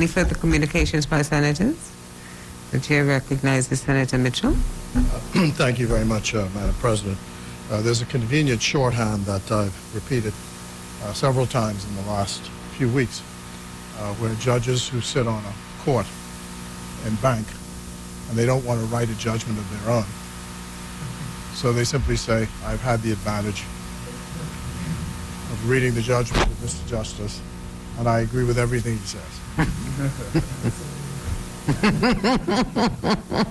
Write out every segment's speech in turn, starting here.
Any further communications by senators? The chair recognizes Senator Mitchell. Thank you very much, Madam President. There's a convenient shorthand that I've repeated several times in the last few weeks, where judges who sit on a court and bank, and they don't want to write a judgment of their own. So they simply say, I've had the advantage of reading the judgment of Mr. Justice, and I agree with everything he says.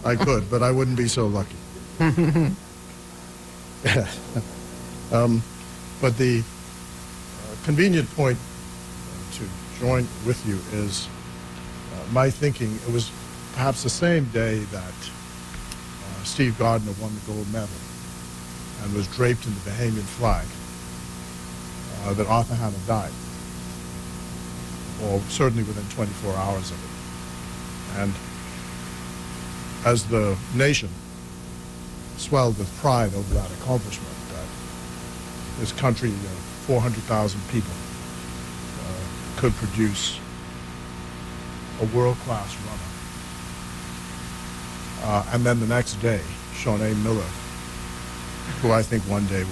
I could, but I wouldn't be so lucky. But the convenient point to join with you is my thinking. It was perhaps the same day that Steve Gardner won the gold medal and was draped in the Bahamian flag that Arthur Hanna died, or certainly within 24 hours of it. And as the nation swelled with pride over that accomplishment, that this country of 400,000 people could produce a world-class runner. And then the next day, Shawnee Miller, who I think one day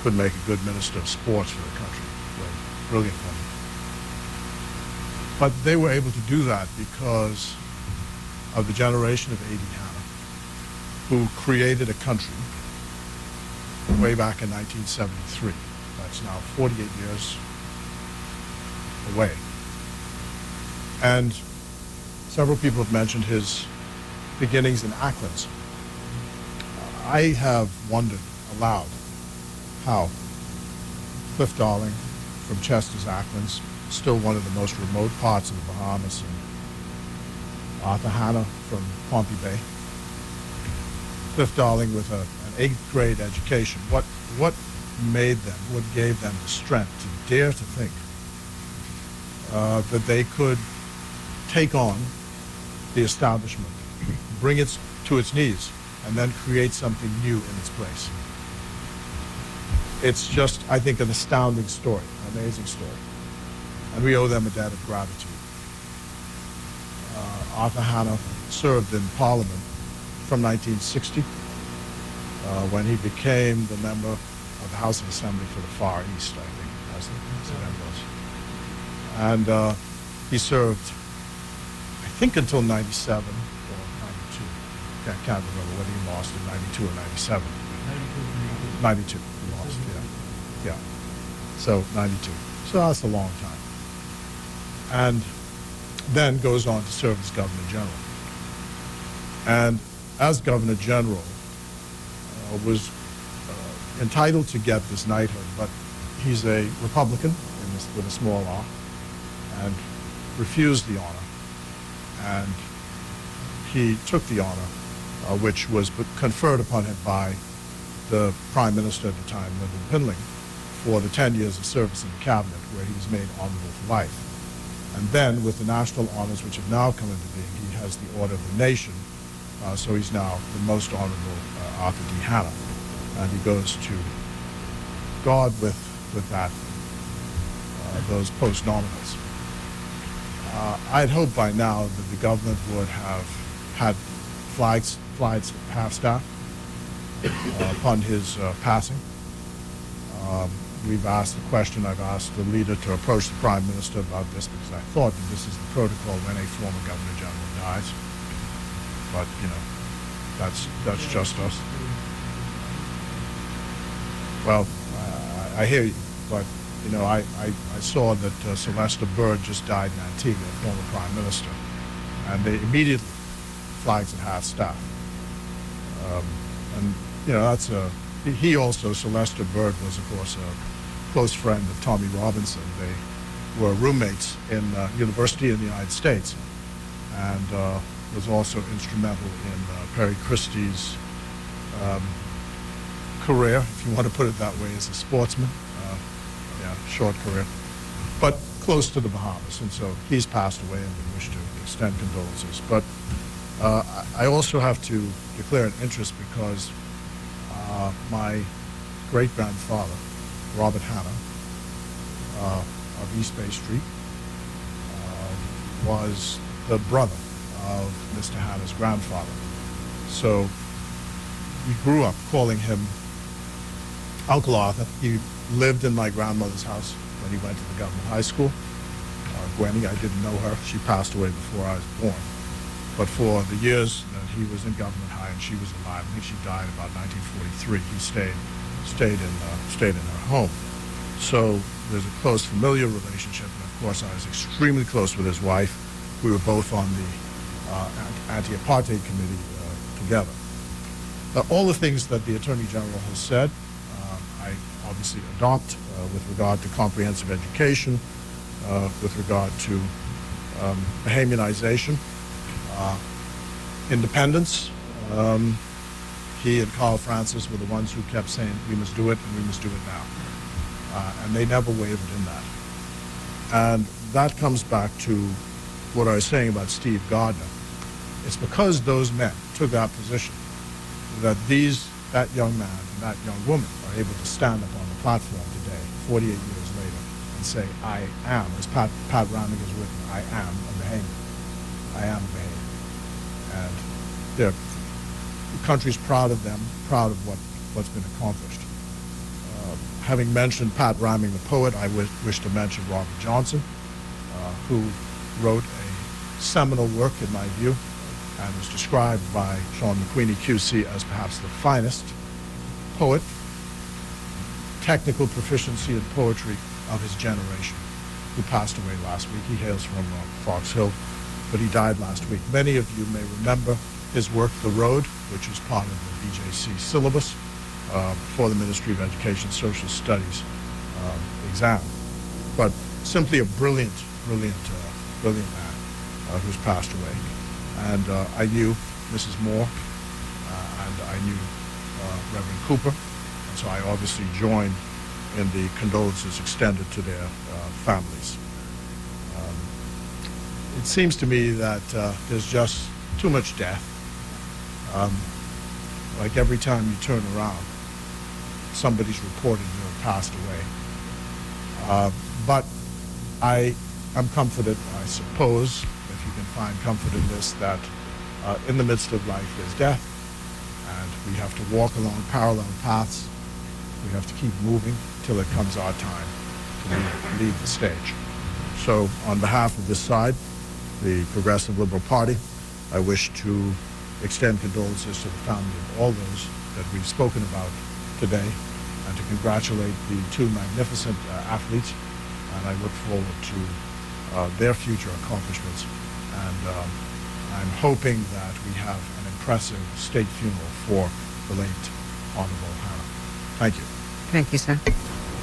could make a good minister of sports for the country, a brilliant woman. But they were able to do that because of the generation of A.D. Hanna, who created a country way back in 1973. That's now 48 years away. And several people have mentioned his beginnings in Acklands. I have wondered aloud how Cliff Darling from Chester's Acklands, still one of the most remote parts of the Bahamas, and Arthur Hanna from Pompey Bay, Cliff Darling with an 8th grade education. What made them, what gave them the strength to dare to think that they could take on the establishment, bring it to its knees, and then create something new in its place? It's just, I think, an astounding story, an amazing story. And we owe them a debt of gratitude. Arthur Hanna served in Parliament from 1960 when he became the member of the House of Assembly for the Far East, I think, as the name was. And he served, I think, until 97 or 92. I can't remember whether he lost in 92 or 97. 92, he lost, yeah. So 92. So that's a long time. And then goes on to serve as Governor General. And as Governor General, was entitled to get this knighthood, but he's a Republican with a small r, and refused the honor. And he took the honor, which was conferred upon him by the Prime Minister at the time, Lyndon Pinling, for the 10 years of service in the cabinet, where he was made honorable for life. And then, with the national honors which have now come into being, he has the Order of the Nation, so he's now the Most Honorable Arthur D. Hanna. And he goes to God with that, those post-nominals. I'd hoped by now that the government would have had flags at half-staff upon his passing. We've asked the question, I've asked the leader to approach the Prime Minister about this, because I thought that this is the protocol when a former Governor General dies. But, you know, that's just us. Well, I hear you, but, you know, I saw that Sylvester Bird just died in Antigua, former Prime Minister, and they immediately flags at half-staff. And, you know, that's he also, Sylvester Bird, was, of course, a close friend of Tommy Robinson. They were roommates in university in the United States, and was also instrumental in Perry Christie's career, if you want to put it that way, as a sportsman. Short career, but close to the Bahamas, and so he's passed away, and we wish to extend condolences. But I also have to declare an interest because my great-grandfather, Robert Hanna, of East Bay Street, was the brother of Mr. Hanna's grandfather. So we grew up calling him Uncle Arthur. He lived in my grandmother's house when he went to the government high school. Gwenny, I didn't know her. She passed away before I was born. But for the years that he was in government high and she was alive, I think she died about 1943. He stayed in her home. So there's a close familiar relationship. And of course, I was extremely close with his wife. We were both on the anti-apartheid committee together. All the things that the Attorney General has said, I obviously adopt with regard to comprehensive education, with regard to Bahamianization, independence. He and Carl Francis were the ones who kept saying, we must do it and we must do it now. And they never wavered in that. And that comes back to what I was saying about Steve Gardner. It's because those men took that position that that young man and that young woman are able to stand up on the platform today, 48 years later, and say, I am, as Pat Raming has written, I am a Bahamian. I am a Bahamian. And the country's proud of them, proud of what's been accomplished. Having mentioned Pat Raming, the poet, I wish to mention Robert Johnson, who wrote a seminal work, in my view, and was described by Sean McQueenie QC as perhaps the finest poet, technical proficiency in poetry of his generation, who passed away last week. He hails from Fox Hill, but he died last week. Many of you may remember his work, The Road, which was part of the BJC syllabus for the Ministry of Education Social Studies exam. But simply a brilliant man who's passed away. And I knew Mrs. Moore, and I knew Reverend Cooper, and so I obviously joined in the condolences extended to their families. It seems to me that there's just too much death. Like every time you turn around, somebody's reported to have passed away. But I am comforted, I suppose, if you can find comfort in this, that in the midst of life there's death, and we have to walk along parallel paths. We have to keep moving till it comes our time to leave the stage. So on behalf of this side, the Progressive Liberal Party, I wish to extend condolences to the family of all those that we've spoken about today, and to congratulate the two magnificent athletes, and I look forward to their future accomplishments. And I'm hoping that we have an impressive state funeral for the late Honorable Hanna. Thank you. Thank you, sir.